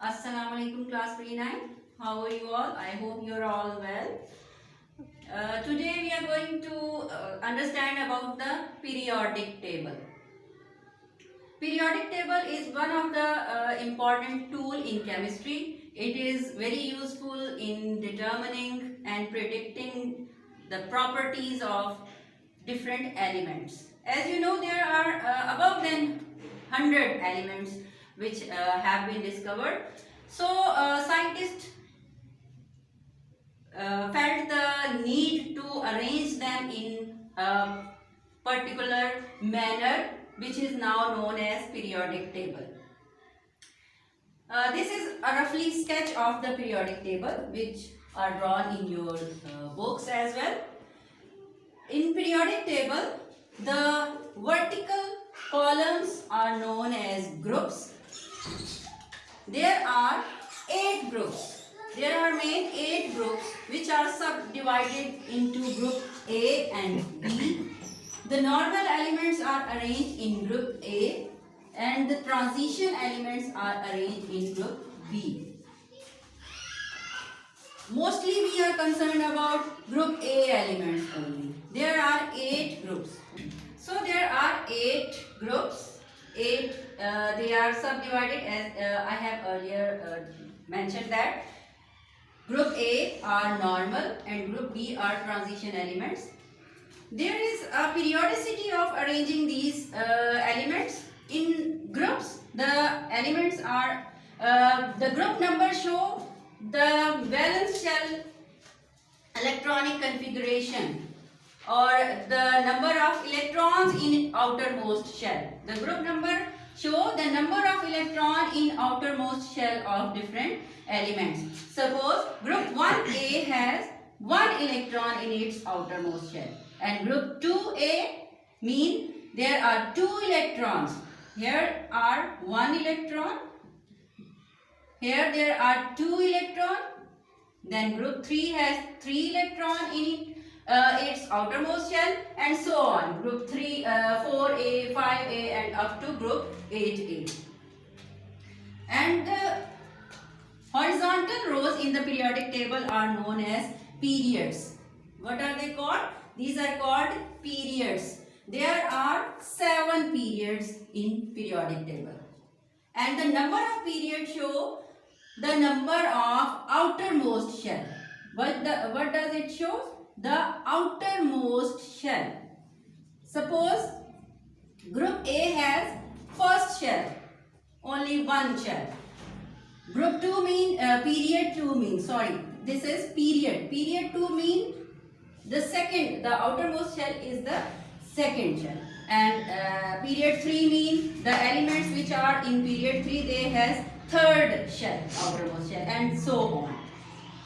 Assalamu alaikum class Pre-9. How are you all? I hope you are all well. Today we are going to understand about the periodic table. Periodic table is one of the important tool in chemistry. It is very useful in determining and predicting the properties of different elements. As you know, there are above than 100 elements which have been discovered. So scientists felt the need to arrange them in a particular manner which is now known as periodic table. This is a roughly sketch of the periodic table which are drawn in your books as well. In periodic table, the vertical columns are known as groups. There are 8 groups. There are made 8 groups which are subdivided into group A and B. The normal elements are arranged in group A and the transition elements are arranged in group B. Mostly we are concerned about group A elements only. There are 8 groups. So there are 8 groups. They are subdivided as I have earlier mentioned that. Group A are normal and group B are transition elements. There is a periodicity of arranging these elements in groups. The elements are, the group number show the valence shell electronic configuration or the number of electrons in outermost shell. The group number show the number of electron in outermost shell of different elements. Suppose group 1A has 1 electron in its outermost shell and group 2A mean there are 2 electrons. Here are 1 electron. Here there are 2 electron. Then group 3 has 3 electron in its outermost shell and so on. Group 3, 4A, 5A and up to group 8A. And the horizontal rows in the periodic table are known as periods. What are they called? These are called periods. There are 7 periods in periodic table. And the number of periods show the number of outermost shell. What does it show? The outermost shell. Suppose group A has first shell, only 1 shell. Group 2 mean, period 2 means, this is period. Period 2 mean the outermost shell is the second shell. And period 3 mean the elements which are in period 3, they has third shell, outermost shell, and so on.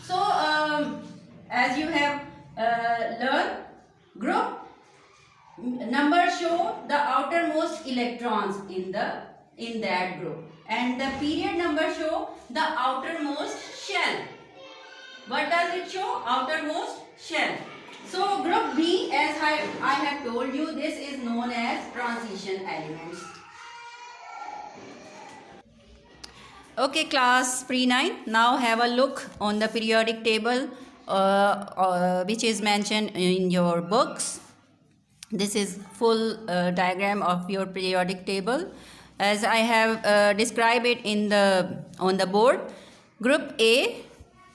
So, as you have learned, group number show the outermost electrons in that group, and the period number show the outermost shell. What does it show? Outermost shell. So group B, as I have told you, this is known as transition elements. Okay class Pre-9, now have a look on the periodic table which is mentioned in your books. This is full diagram of your periodic table as I have described it on the board. Group A,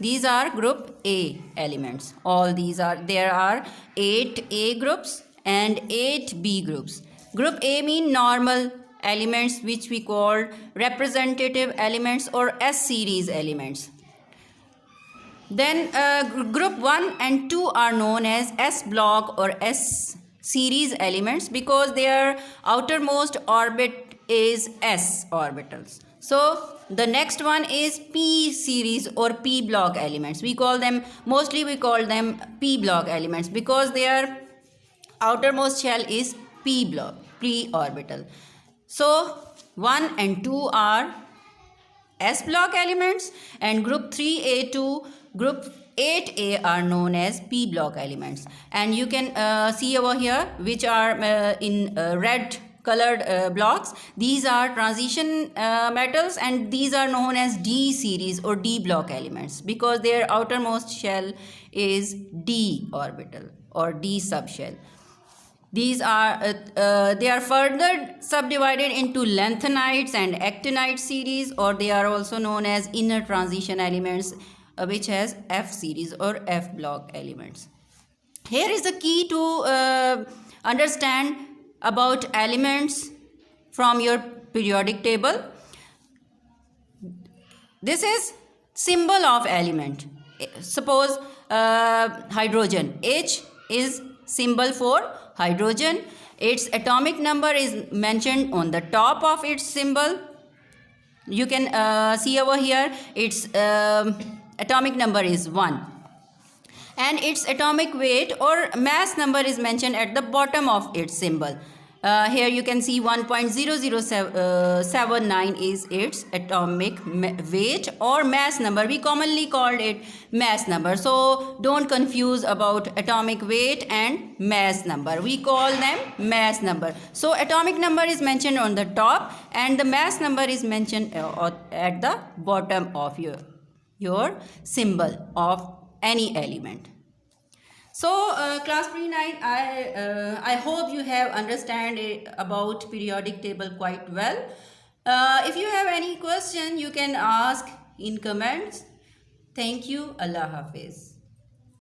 these are group A elements. There are 8 A groups and 8 B groups. Group A mean normal elements which we call representative elements or S series elements. Then group 1 and 2 are known as S block or S series elements because their outermost orbit is S orbitals. So the next one is P series or P block elements. We call them P block elements because their outermost shell is P block, P orbital. So 1 and 2 are S block elements and group 3A2, group 8A are known as P block elements. And you can see over here which are in red colored blocks, these are transition metals, and these are known as D series or D block elements because their outermost shell is D orbital or D subshell. These are they are further subdivided into lanthanides and actinide series, or they are also known as inner transition elements, which has F series or F block elements. Here is the key to understand about elements from your periodic table. This is symbol of element. Suppose hydrogen. H is symbol for hydrogen. Its atomic number is mentioned on the top of its symbol. You can see over here its atomic number is 1. And its atomic weight or mass number is mentioned at the bottom of its symbol. Here you can see 1.0079 is its atomic weight or mass number. We commonly called it mass number. So don't confuse about atomic weight and mass number. We call them mass number. So atomic number is mentioned on the top and the mass number is mentioned at the bottom of your symbol of any element. So class pre-9, I hope you have understand about periodic table quite well. If you have any question, you can ask in comments. Thank you. Allah Hafiz.